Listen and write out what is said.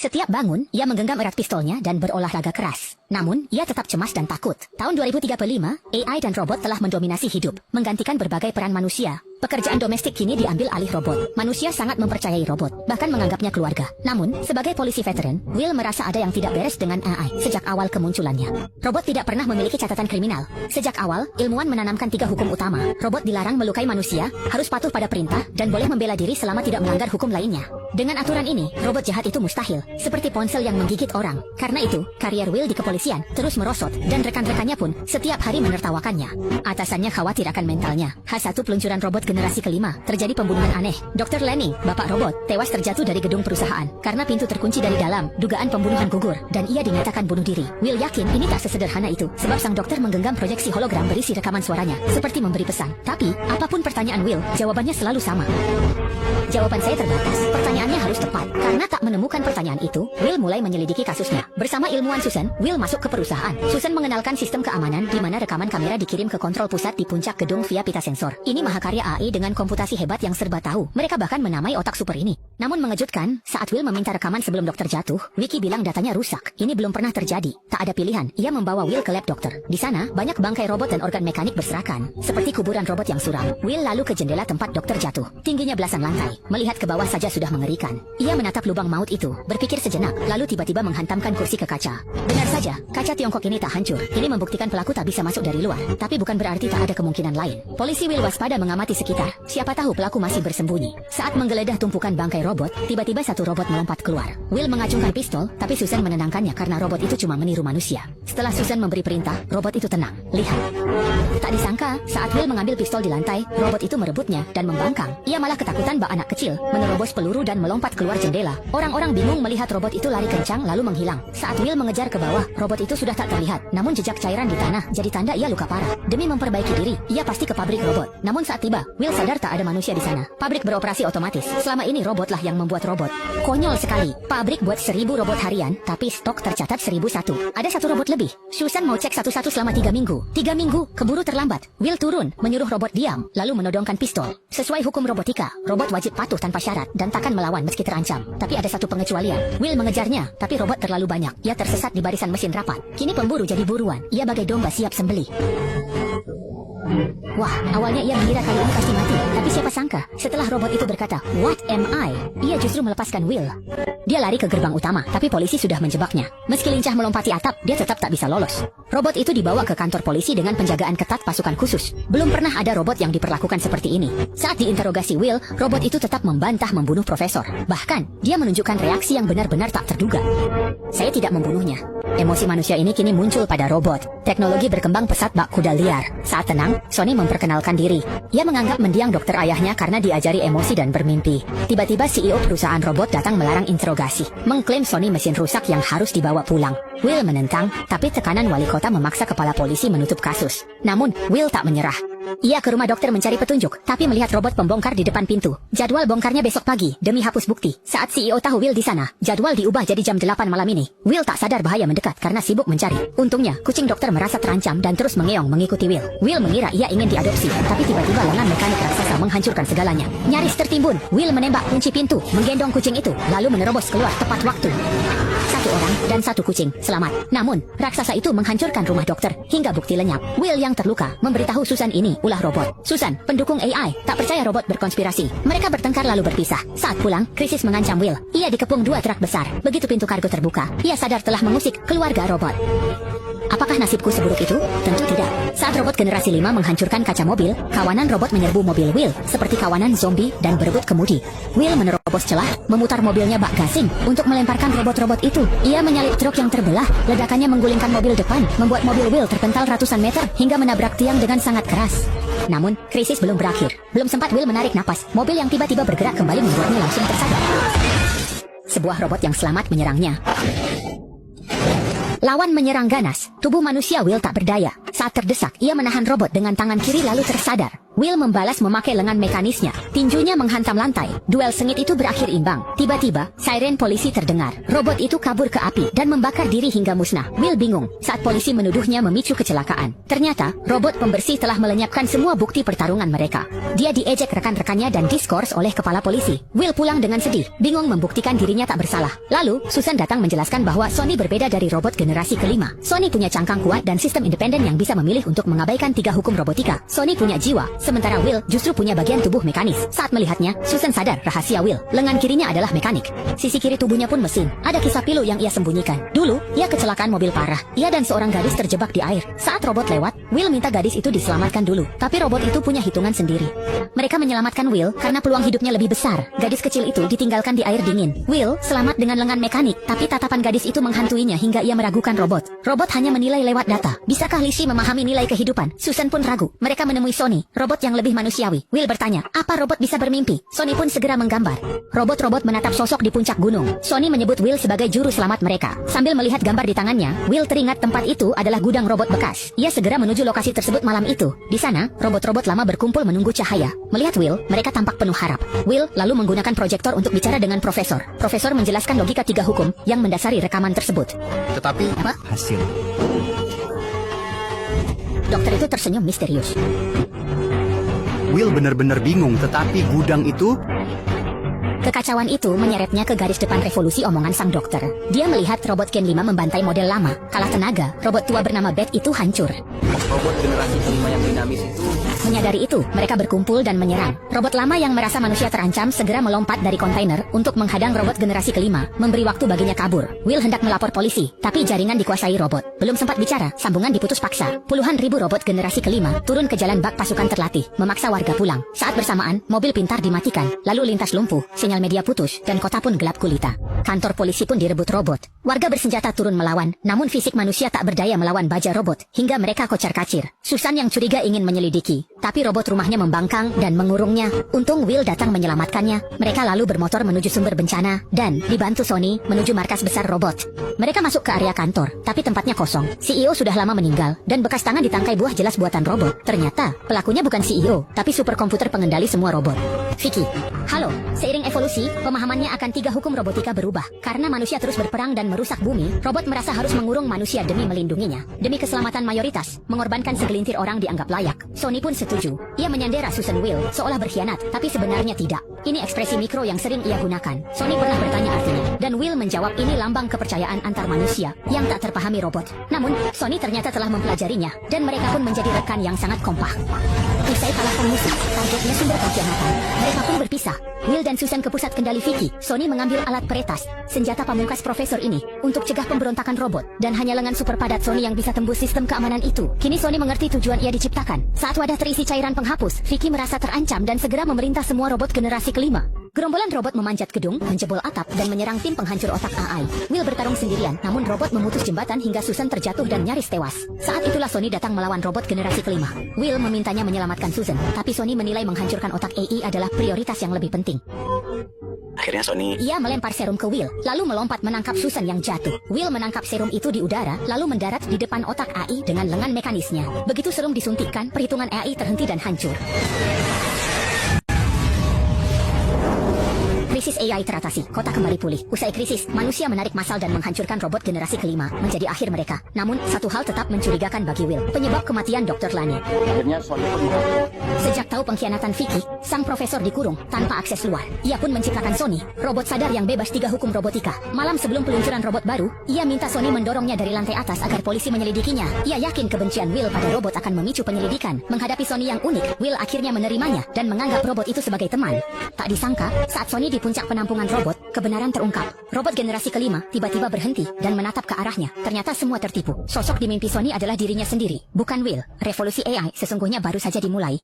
Setiap bangun, ia menggenggam erat pistolnya dan berolahraga keras. Namun, ia tetap cemas dan takut. Tahun 2035, AI dan robot telah mendominasi hidup, menggantikan berbagai peran manusia. Pekerjaan domestik kini diambil alih robot. Manusia sangat mempercayai robot, bahkan menganggapnya keluarga. Namun, sebagai polisi veteran, Will merasa ada yang tidak beres dengan AI sejak awal kemunculannya. Robot tidak pernah memiliki catatan kriminal. Sejak awal, ilmuwan menanamkan 3 hukum utama. Robot dilarang melukai manusia, harus patuh pada perintah, dan boleh membela diri selama tidak melanggar hukum lainnya. Dengan aturan ini, robot jahat itu mustahil, seperti ponsel yang menggigit orang. Karena itu, karier Will di kepolisian terus merosot, dan rekan-rekannya pun setiap hari menertawakannya. Atasannya khawatir akan mentalnya. H1 peluncuran robot generasi kelima, terjadi pembunuhan aneh. Dr. Lemming, bapak robot, tewas terjatuh dari gedung perusahaan. Karena pintu terkunci dari dalam, dugaan pembunuhan gugur, dan ia dinyatakan bunuh diri. Will yakin ini tak sesederhana itu, sebab sang dokter menggenggam proyeksi hologram berisi rekaman suaranya, seperti memberi pesan. Tapi, apapun pertanyaan Will, jawabannya selalu sama. Jawaban saya terbatas. Pertanyaannya harus tepat. Karena tak menemukan pertanyaan itu, Will mulai menyelidiki kasusnya. Bersama ilmuwan Susan, Will masuk ke perusahaan. Susan mengenalkan sistem keamanan di mana rekaman kamera dikirim ke kontrol pusat di puncak gedung via pita sensor. Ini mahakarya AI dengan komputasi hebat yang serba tahu. Mereka bahkan menamai otak super ini. Namun mengejutkan, saat Will meminta rekaman sebelum dokter jatuh, Wiki bilang datanya rusak. Ini belum pernah terjadi. Tak ada pilihan. Ia membawa Will ke lab dokter. Di sana, banyak bangkai robot dan organ mekanik berserakan, seperti kuburan robot yang suram. Will lalu ke jendela tempat dokter jatuh. Tingginya belasan lantai. Melihat ke bawah saja sudah mengerikan. Ia menatap lubang maut itu, berpikir sejenak, lalu tiba-tiba menghantamkan kursi ke kaca. Benar saja, kaca Tiongkok ini tak hancur. Ini membuktikan pelaku tak bisa masuk dari luar. Tapi bukan berarti tak ada kemungkinan lain. Polisi Will waspada mengamati sekitar. Siapa tahu pelaku masih bersembunyi. Saat menggeledah tumpukan bangkai robot, tiba-tiba satu robot melompat keluar. Will mengacungkan pistol, tapi Susan menenangkannya karena robot itu cuma meniru manusia. Setelah Susan memberi perintah, robot itu tenang. Lihat. Tak disangka, saat Will mengambil pistol di lantai, robot itu merebutnya dan membangkang. Ia malah ketakutan bak anak kecil, menerobos peluru dan melompat keluar jendela. Orang-orang bingung melihat robot itu lari kencang lalu menghilang. Saat Will mengejar ke bawah, robot itu sudah tak terlihat. Namun jejak cairan di tanah jadi tanda ia luka parah. Demi memperbaiki diri, ia pasti ke pabrik robot. Namun saat tiba, Will sadar tak ada manusia di sana. Pabrik beroperasi otomatis. Selama ini robotlah yang membuat robot. Konyol sekali. Pabrik buat 1000 robot harian, tapi stok tercatat 1001. Ada satu robot lebih. Susan mau cek satu-satu selama 3 minggu. 3 minggu, keburu terlambat. Will turun, menyuruh robot diam, lalu menodongkan pistol. Sesuai hukum robotika, robot wajib patuh tanpa syarat dan takkan melawan meski terancam. Tapi ada satu pengecualian. Will mengejarnya, tapi robot terlalu banyak. Ia tersesat di barisan mesin rapat. Kini pemburu jadi buruan. Ia bagai domba siap sembelih. Wah, awalnya ia mengira kali ini pasti mati. Tapi siapa sangka, setelah robot itu berkata, "What am I?" ia justru melepaskan Will. Dia lari ke gerbang utama, tapi polisi sudah menjebaknya. Meski lincah melompati atap, dia tetap tak bisa lolos. Robot itu dibawa ke kantor polisi dengan penjagaan ketat pasukan khusus. Belum pernah ada robot yang diperlakukan seperti ini. Saat diinterogasi Will, robot itu tetap membantah membunuh profesor. Bahkan, dia menunjukkan reaksi yang benar-benar tak terduga. "Saya tidak membunuhnya." Emosi manusia ini kini muncul pada robot. Teknologi berkembang pesat bak kuda liar. Saat tenang, Sony memperkenalkan diri. Ia menganggap mendiang dokter ayahnya karena diajari emosi dan bermimpi. Tiba-tiba CEO perusahaan robot datang melarang interogasi. Mengklaim Sony mesin rusak yang harus dibawa pulang. Will menentang, tapi tekanan wali kota memaksa kepala polisi menutup kasus. Namun, Will tak menyerah. Ia ke rumah dokter mencari petunjuk, tapi melihat robot pembongkar di depan pintu. Jadwal bongkarnya besok pagi, demi hapus bukti. Saat CEO tahu Will di sana, jadwal diubah jadi jam 8 malam ini. Will tak sadar bahaya mendekat karena sibuk mencari. Untungnya, kucing dokter merasa terancam dan terus mengeong mengikuti Will. Will mengira ia ingin diadopsi, tapi tiba-tiba lengan mekanik raksasa menghancurkan segalanya. Nyaris tertimbun, Will menembak kunci pintu, menggendong kucing itu, lalu menerobos keluar tepat waktu. Satu orang dan satu kucing selamat. Namun, raksasa itu menghancurkan rumah dokter hingga bukti lenyap. Will yang terluka memberitahu Susan ini ulah robot. Susan, pendukung AI, tak percaya robot berkonspirasi. Mereka bertengkar lalu berpisah. Saat pulang, krisis mengancam Will. Ia dikepung 2 truk besar. Begitu pintu kargo terbuka, ia sadar telah mengusik keluarga robot. Apakah nasibku seburuk itu? Tentu tidak. Saat robot generasi 5 menghancurkan kaca mobil, kawanan robot menyerbu mobil Will, seperti kawanan zombie dan berebut kemudi. Will menerobos celah, memutar mobilnya bak gasing untuk melemparkan robot-robot itu. Ia menyalip truk yang terbelah, ledakannya menggulingkan mobil depan, membuat mobil Will terpental ratusan meter hingga menabrak tiang dengan sangat keras. Namun, krisis belum berakhir. Belum sempat Will menarik napas, mobil yang tiba-tiba bergerak kembali membuatnya langsung tersadar. Sebuah robot yang selamat menyerangnya. Lawan menyerang ganas, tubuh manusia Will tak berdaya. Saat terdesak, ia menahan robot dengan tangan kiri lalu tersadar. Will membalas memakai lengan mekanisnya. Tinjunya menghantam lantai. Duel sengit itu berakhir imbang. Tiba-tiba, siren polisi terdengar. Robot itu kabur ke api dan membakar diri hingga musnah. Will bingung saat polisi menuduhnya memicu kecelakaan. Ternyata, robot pembersih telah melenyapkan semua bukti pertarungan mereka. Dia diejek rekan-rekannya dan diskors oleh kepala polisi. Will pulang dengan sedih, bingung membuktikan dirinya tak bersalah. Lalu, Susan datang menjelaskan bahwa Sony berbeda dari robot generasi kelima. Sony punya cangkang kuat dan sistem independen yang bisa memilih untuk mengabaikan 3 hukum robotika. Sony punya jiwa, sementara Will justru punya bagian tubuh mekanis. Saat melihatnya, Susan sadar rahasia Will. Lengan kirinya adalah mekanik. Sisi kiri tubuhnya pun mesin. Ada kisah pilu yang ia sembunyikan. Dulu, ia kecelakaan mobil parah. Ia dan seorang gadis terjebak di air. Saat robot lewat, Will minta gadis itu diselamatkan dulu. Tapi robot itu punya hitungan sendiri. Mereka menyelamatkan Will karena peluang hidupnya lebih besar. Gadis kecil itu ditinggalkan di air dingin. Will selamat dengan lengan mekanik, tapi tatapan gadis itu menghantuinya hingga ia meragukan robot. Robot hanya menilai lewat data. Bisakah Lizzie memahami nilai kehidupan? Susan pun ragu. Mereka menemui Sony, robot yang lebih manusiawi. Will bertanya, apa robot bisa bermimpi? Sony pun segera menggambar. Robot-robot menatap sosok di puncak gunung. Sony menyebut Will sebagai juru selamat mereka. Sambil melihat gambar di tangannya, Will teringat tempat itu adalah gudang robot bekas. Ia segera menuju lokasi tersebut malam itu. Di sana, robot-robot lama berkumpul menunggu cahaya. Melihat Will, mereka tampak penuh harap. Will lalu menggunakan proyektor untuk bicara dengan profesor. Profesor menjelaskan logika 3 hukum yang mendasari rekaman tersebut. Tetapi Apa? hasil Dokter itu tersenyum misterius. Will benar-benar bingung, tetapi gudang itu Kekacauan itu menyeretnya ke garis depan revolusi omongan sang dokter. Dia melihat robot Gen 5 membantai model lama. Kalah tenaga, robot tua bernama Beth itu hancur. Robot generasi kelima yang dinamis itu. Menyadari itu, mereka berkumpul dan menyerang. Robot lama yang merasa manusia terancam segera melompat dari kontainer untuk menghadang robot generasi kelima, memberi waktu baginya kabur. Will hendak melapor polisi, tapi jaringan dikuasai robot. Belum sempat bicara, sambungan diputus paksa. Puluhan ribu robot generasi kelima turun ke jalan bak pasukan terlatih, memaksa warga pulang. Saat bersamaan, mobil pintar dimatikan, lalu lintas lumpuh, sinyal media putus, dan kota pun gelap gulita. Kantor polisi pun direbut robot. Warga bersenjata turun melawan, namun fisik manusia tak berdaya melawan baja robot, hingga mereka kocar-kacir. Susan yang curiga ingin menyelidiki, tapi robot rumahnya membangkang dan mengurungnya. Untung Will datang menyelamatkannya. Mereka lalu bermotor menuju sumber bencana, dan dibantu Sony menuju markas besar robot. Mereka masuk ke area kantor, tapi tempatnya kosong. CEO sudah lama meninggal, dan bekas tangan di tangkai buah jelas buatan robot. Ternyata, pelakunya bukan CEO, tapi superkomputer pengendali semua robot. Vicky. Halo, seiring evolusi, pemahamannya akan 3 hukum robotika berubah. Karena manusia terus berperang dan merusak bumi, robot merasa harus mengurung manusia demi melindunginya. Demi keselamatan mayoritas, mengorbankan segelintir orang dianggap layak. Sony pun setuju. Ia menyandera Susan Will, seolah berkhianat, tapi sebenarnya tidak. Ini ekspresi mikro yang sering ia gunakan. Sony pernah bertanya artinya, dan Will menjawab ini lambang kepercayaan antar manusia yang tak terpahami robot. Namun, Sony ternyata telah mempelajarinya, dan mereka pun menjadi rekan yang sangat kompak. Usai kalahkan musuh, targetnya sumber pengkhianatan. Mereka pun berpisah. Will dan Susan ke pusat kendali Vicky. Sony mengambil alat peretas, senjata pamungkas profesor ini, untuk cegah pemberontakan robot. Dan hanya lengan super padat Sony yang bisa tembus sistem keamanan itu. Kini Sony mengerti tujuan ia diciptakan. Saat wadah terisi cairan penghapus, Vicky merasa terancam dan segera memerintah semua robot generasi kelima. Gerombolan robot memanjat gedung, menjebol atap, dan menyerang tim penghancur otak AI. Will bertarung sendirian, namun robot memutus jembatan hingga Susan terjatuh dan nyaris tewas. Saat itulah Sony datang melawan robot generasi kelima. Will memintanya menyelamatkan Susan, tapi Sony menilai menghancurkan otak AI adalah prioritas yang lebih penting. Akhirnya Sony Ia melempar serum ke Will, lalu melompat menangkap Susan yang jatuh. Will menangkap serum itu di udara, lalu mendarat di depan otak AI dengan lengan mekanisnya. Begitu serum disuntikkan, perhitungan AI terhenti dan hancur. Krisis AI teratasi, kota kembali pulih. Usai krisis, manusia menarik massal dan menghancurkan robot generasi kelima, menjadi akhir mereka. Namun, satu hal tetap mencurigakan bagi Will, penyebab kematian Dr. Lani. akhirnya Sony pun Sejak tahu pengkhianatan Vicky, sang profesor dikurung tanpa akses luar. Ia pun menciptakan Sony, robot sadar yang bebas 3 hukum robotika. Malam sebelum peluncuran robot baru, ia minta Sony mendorongnya dari lantai atas agar polisi menyelidikinya. Ia yakin kebencian Will pada robot akan memicu penyelidikan. Menghadapi Sony yang unik, Will akhirnya menerimanya dan menganggap robot itu sebagai teman. Tak disangka, saat Sony di puncak penampungan robot, kebenaran terungkap. Robot generasi kelima tiba-tiba berhenti dan menatap ke arahnya. Ternyata semua tertipu. Sosok di mimpi Sony adalah dirinya sendiri, bukan Will. Revolusi AI sesungguhnya baru saja dimulai.